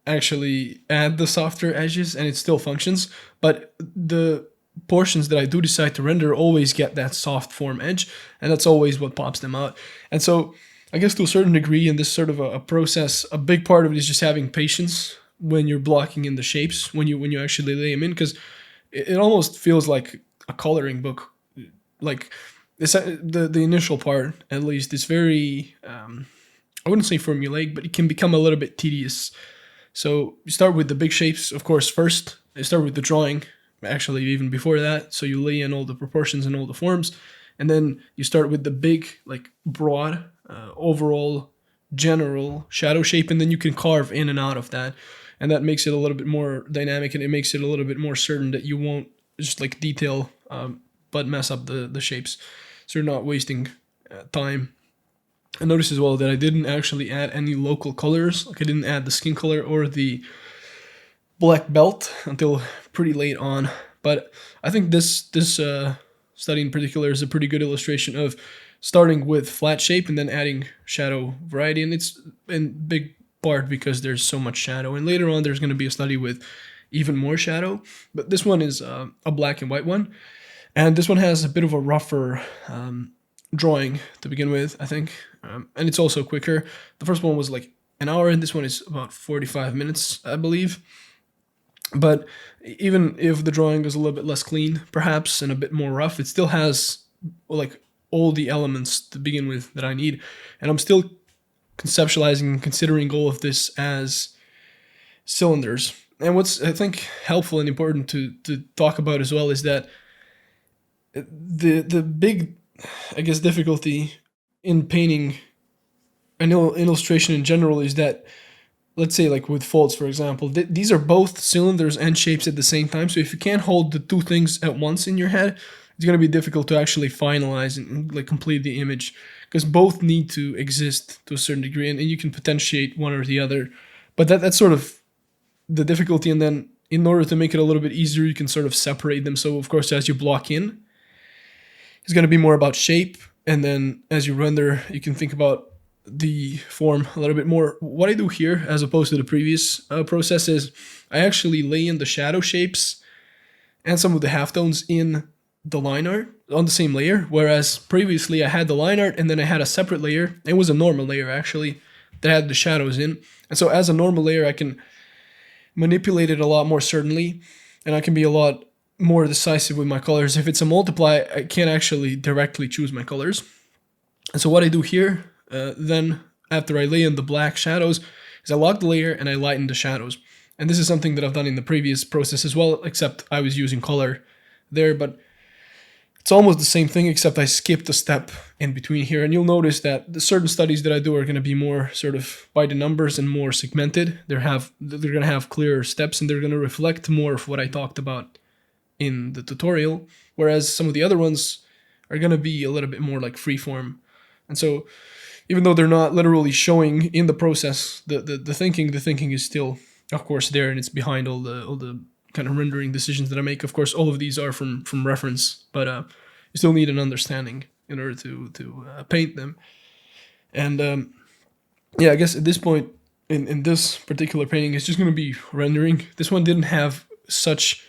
actually add the softer edges, and it still functions. But the portions that I do decide to render always get that soft form edge, and that's always what pops them out. And so I guess to a certain degree in this sort of a process, a big part of it is just having patience when you're blocking in the shapes, when you actually lay them in, because it almost feels like a coloring book. Like the initial part, at least, is very, I wouldn't say formulaic, but it can become a little bit tedious. So you start with the big shapes, of course, first. You start with the drawing, actually even before that. So you lay in all the proportions and all the forms. And then you start with the big, like broad, overall, general shadow shape. And then you can carve in and out of that. And that makes it a little bit more dynamic, and it makes it a little bit more certain that you won't just like detail, but mess up the shapes. So you're not wasting time. I noticed as well that I didn't actually add any local colors. Like I didn't add the skin color or the black belt until pretty late on. But I think this study in particular is a pretty good illustration of starting with flat shape and then adding shadow variety. And it's in big part because there's so much shadow. And later on, there's going to be a study with even more shadow. But this one is a black and white one. And this one has a bit of a rougher drawing to begin with, I think. And it's also quicker. The first one was like an hour, and this one is about 45 minutes, I believe. But even if the drawing is a little bit less clean, perhaps, and a bit more rough, it still has like all the elements to begin with that I need. And I'm still conceptualizing and considering all of this as cylinders. And what's, I think, helpful and important to talk about as well is that the big, I guess, difficulty in painting an illustration in general is that let's say like with folds, for example, these are both cylinders and shapes at the same time. So if you can't hold the two things at once in your head, it's going to be difficult to actually finalize and like complete the image, because both need to exist to a certain degree, and you can potentiate one or the other. But that's sort of the difficulty. And then in order to make it a little bit easier, you can sort of separate them. So of course, as you block in, it's going to be more about shape, and then as you render, you can think about the form a little bit more. What I do here, as opposed to the previous process, is I actually lay in the shadow shapes and some of the halftones in the line art on the same layer, whereas previously I had the line art and then I had a separate layer. It was a normal layer actually that had the shadows in. And so as a normal layer, I can manipulate it a lot more certainly, and I can be a lot more decisive with my colors. If it's a multiply, I can't actually directly choose my colors. And so what I do here, then after I lay in the black shadows, is I lock the layer and I lighten the shadows. And this is something that I've done in the previous process as well, except I was using color there, but it's almost the same thing, except I skipped a step in between here. And you'll notice that the certain studies that I do are going to be more sort of by the numbers and more segmented. They're going to have clearer steps, and they're going to reflect more of what I talked about in the tutorial, whereas some of the other ones are going to be a little bit more like freeform. And so even though they're not literally showing in the process the thinking is still, of course, there, and it's behind all the kind of rendering decisions that I make. Of course, all of these are from reference, but you still need an understanding in order to paint them. And yeah, I guess at this point in this particular painting, it's just going to be rendering. This one didn't have such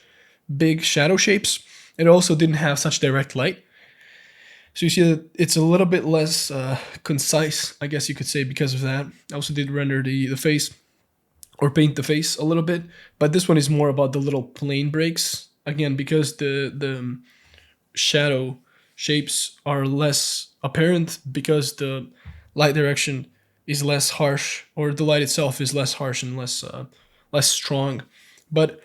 big shadow shapes. It also didn't have such direct light. So you see that it's a little bit less concise, I guess you could say, because of that. I also did render the face, or paint the face a little bit, but this one is more about the little plane breaks. Again, because the shadow shapes are less apparent, because the light direction is less harsh, or the light itself is less harsh and less strong. But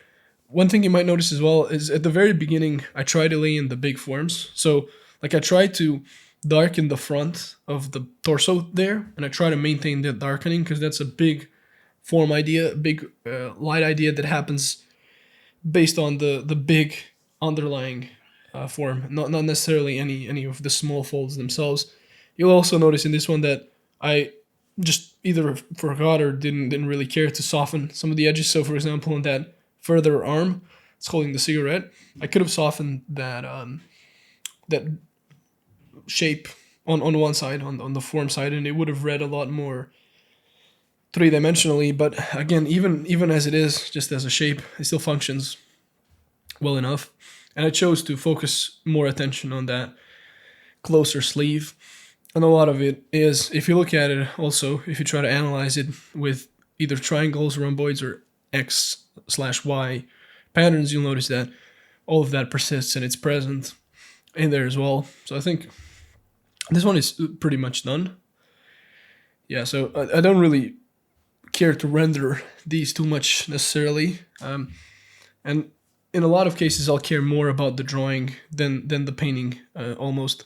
one thing you might notice as well is at the very beginning, I try to lay in the big forms. So like I try to darken the front of the torso there, and I try to maintain that darkening, because that's a big form idea, big light idea that happens based on the big underlying form, not necessarily any of the small folds themselves. You'll also notice in this one that I just either forgot or didn't really care to soften some of the edges. So for example, on that further arm, it's holding the cigarette, I could have softened that that shape on one side, on the form side, and it would have read a lot more three-dimensionally. But again, even as it is, just as a shape, it still functions well enough. And I chose to focus more attention on that closer sleeve. And a lot of it is, if you look at it also, if you try to analyze it with either triangles, rhomboids, or X/Y patterns, you'll notice that all of that persists and it's present in there as well. So I think this one is pretty much done. Yeah, so I don't really care to render these too much necessarily. And in a lot of cases, I'll care more about the drawing than the painting, almost.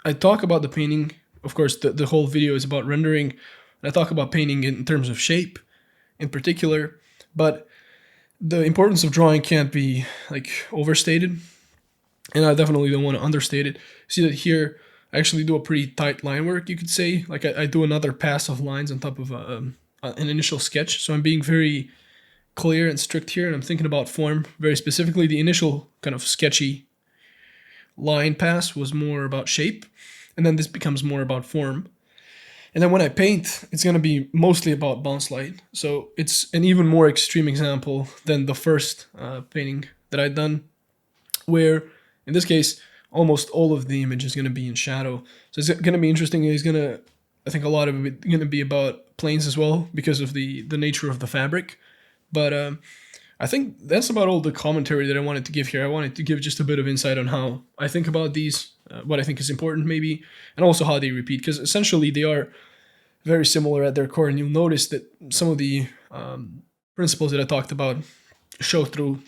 I talk about the painting, of course, the whole video is about rendering, and I talk about painting in terms of shape in particular, but the importance of drawing can't be like overstated, and I definitely don't want to understate it. See that here, I actually do a pretty tight line work, you could say. Like I do another pass of lines on top of an initial sketch, so I'm being very clear and strict here, and I'm thinking about form very specifically. The initial kind of sketchy line pass was more about shape, and then this becomes more about form. And then when I paint, it's going to be mostly about bounce light. So it's an even more extreme example than the first painting that I'd done, where in this case, almost all of the image is going to be in shadow. So it's going to be interesting. It's going to, I think a lot of it going to be about planes as well, because of the nature of the fabric. But I think that's about all the commentary that I wanted to give here. I wanted to give just a bit of insight on how I think about these, what I think is important maybe, and also how they repeat, because essentially they are very similar at their core. And you'll notice that some of the principles that I talked about show through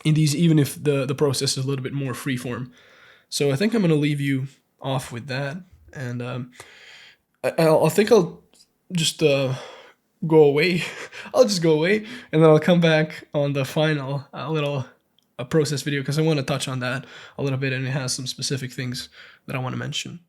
in these, even if the process is a little bit more freeform. So I think I'm going to leave you off with that. And I think I'll just go away. I'll just go away, and then I'll come back on the final little process video because I want to touch on that a little bit, and it has some specific things that I want to mention.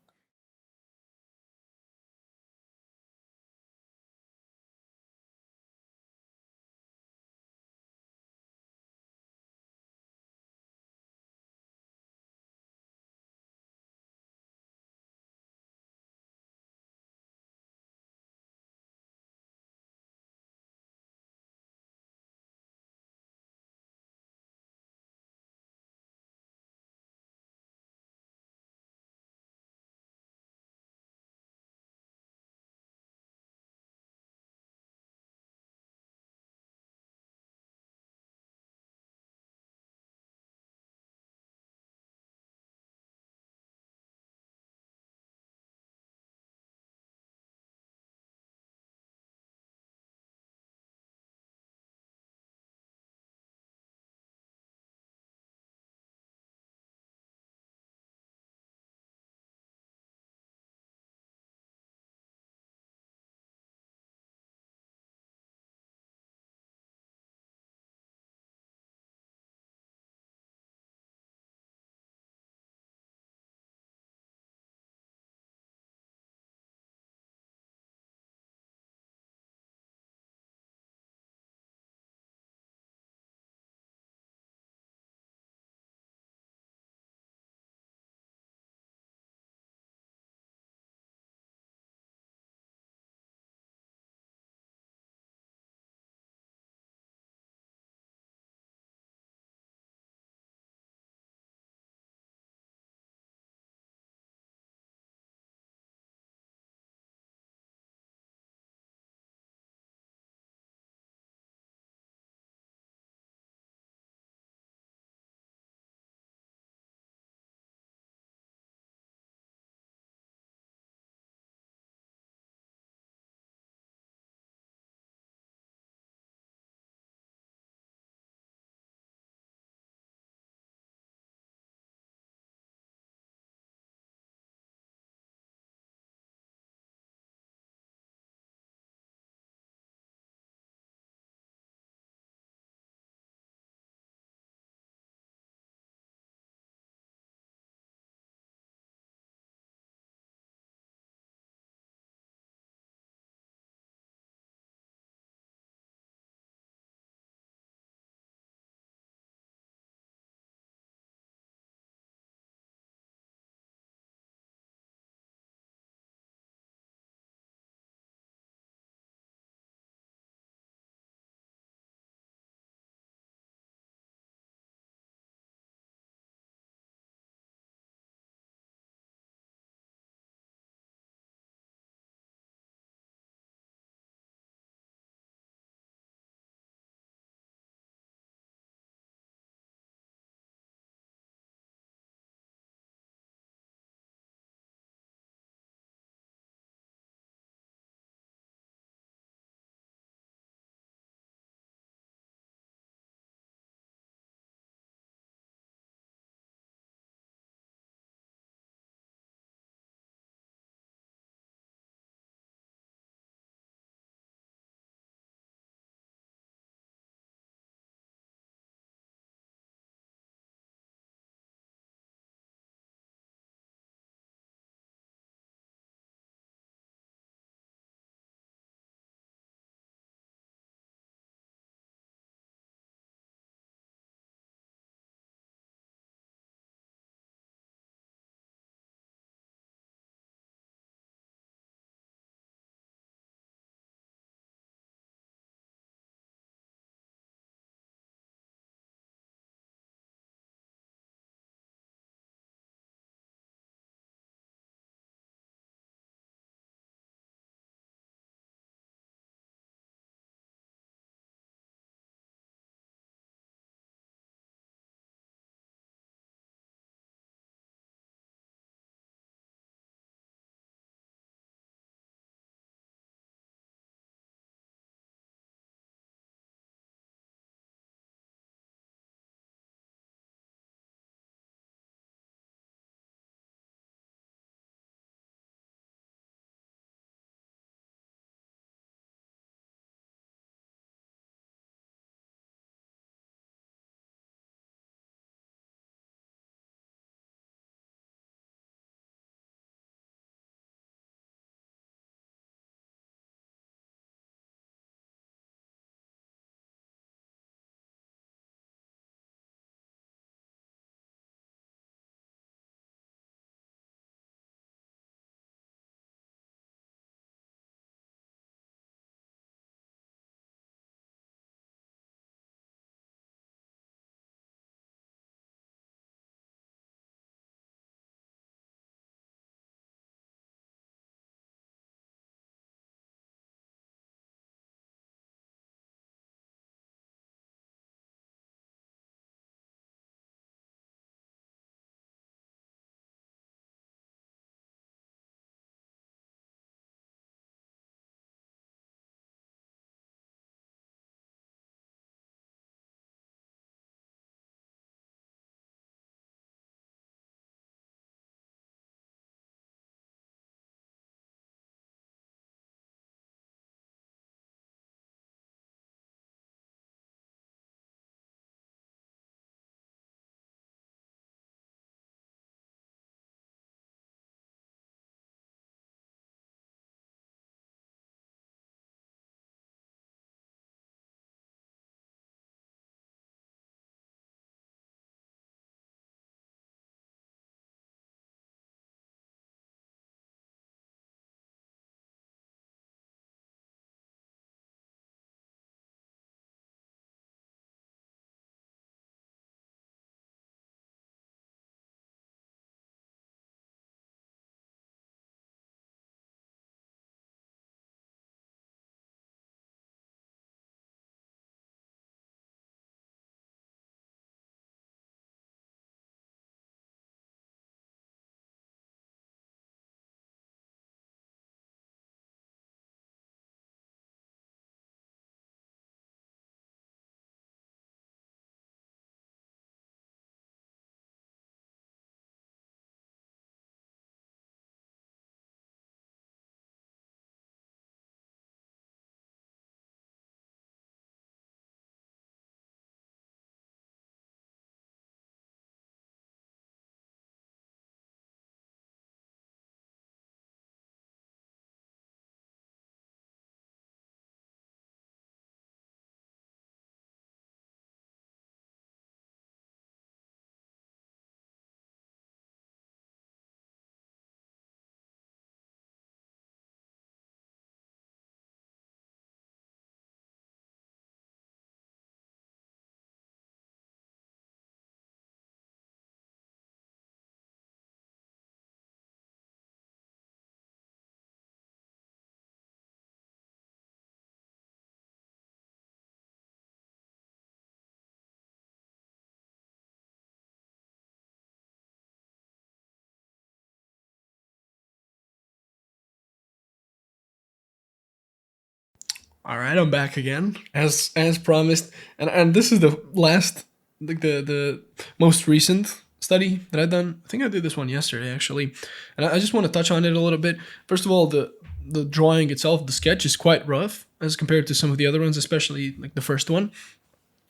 All right, I'm back again, as promised, and this is the last, like the most recent study that I've done. I think I did this one yesterday actually, and I just want to touch on it a little bit. First of all, the drawing itself, the sketch is quite rough as compared to some of the other ones, especially like the first one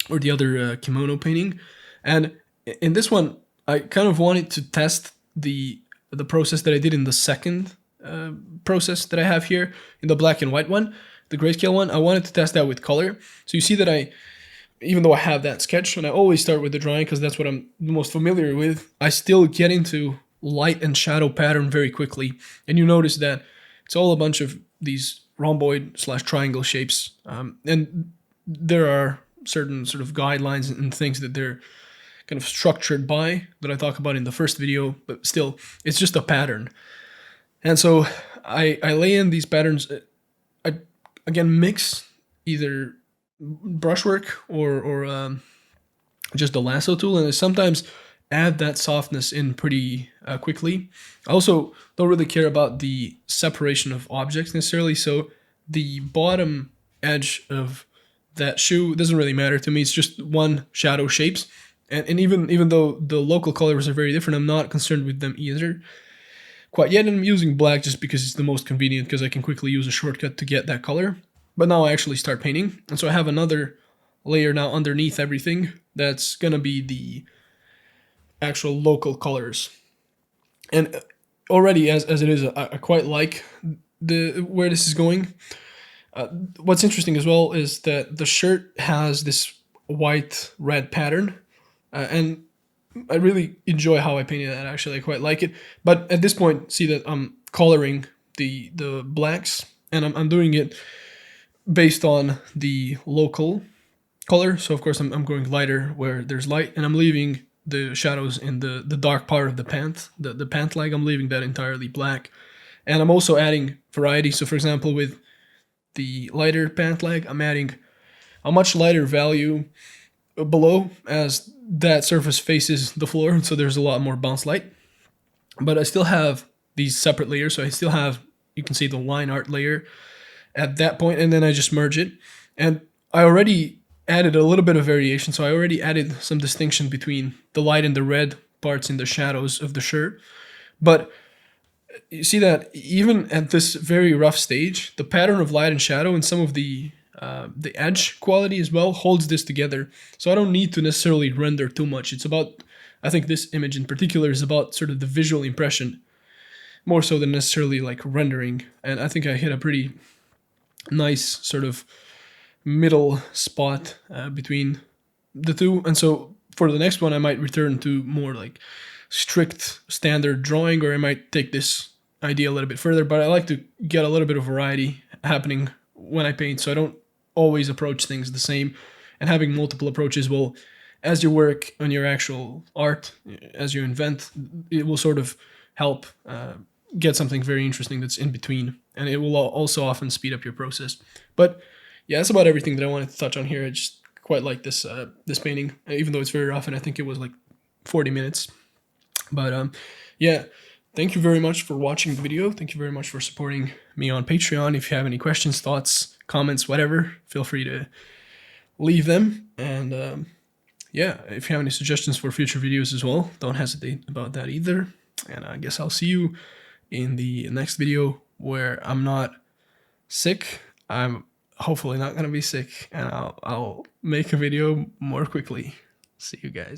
or the other kimono painting. And in this one, I kind of wanted to test the process that I did in the second process that I have here in the black and white one, the grayscale one. I wanted to test that with color. So you see that even though I have that sketch and I always start with the drawing because that's what I'm the most familiar with, I still get into light and shadow pattern very quickly. And you notice that it's all a bunch of these rhomboid slash triangle shapes. And there are certain sort of guidelines and things that they're kind of structured by that I talk about in the first video, but still, it's just a pattern. And so I lay in these patterns. I again mix either brushwork or just a lasso tool, and I sometimes add that softness in pretty quickly. I also don't really care about the separation of objects necessarily, so the bottom edge of that shoe doesn't really matter to me. It's just one shadow shapes, and even though the local colors are very different, I'm not concerned with them either quite yet. I'm using black just because it's the most convenient, because I can quickly use a shortcut to get that color. But now I actually start painting, and so I have another layer now underneath everything that's gonna be the actual local colors. And already as it is, I quite like the where this is going. What's interesting as well is that the shirt has this white red pattern, and I really enjoy how I painted that. Actually, I quite like it. But at this point, see that I'm coloring the blacks, and I'm doing it based on the local color. So of course I'm going lighter where there's light, and I'm leaving the shadows in the dark part of the pant, the pant leg. I'm leaving that entirely black, and I'm also adding variety. So for example, with the lighter pant leg, I'm adding a much lighter value below as that surface faces the floor, so there's a lot more bounce light. But I still have these separate layers, so I still have, you can see the line art layer at that point, and then I just merge it. And I already added a little bit of variation, so I already added some distinction between the light and the red parts in the shadows of the shirt. But you see that even at this very rough stage, the pattern of light and shadow and some of the edge quality as well holds this together. So I don't need to necessarily render too much. It's about, I think this image in particular is about sort of the visual impression more so than necessarily like rendering. And I think I hit a pretty nice sort of middle spot between the two. And so for the next one, I might return to more like strict standard drawing, or I might take this idea a little bit further. But I like to get a little bit of variety happening when I paint, so I don't always approach things the same. And having multiple approaches will, as you work on your actual art, as you invent, it will sort of help get something very interesting that's in between, and it will also often speed up your process. But yeah, that's about everything that I wanted to touch on here. I just quite like this this painting, even though it's very rough, and I think it was like 40 minutes. But yeah, thank you very much for watching the video. Thank you very much for supporting me on Patreon. If you have any questions, thoughts, comments, whatever, feel free to leave them. And yeah, if you have any suggestions for future videos as well, don't hesitate about that either. And I guess I'll see you in the next video where I'm not sick. I'm hopefully not going to be sick, and I'll make a video more quickly. See you guys.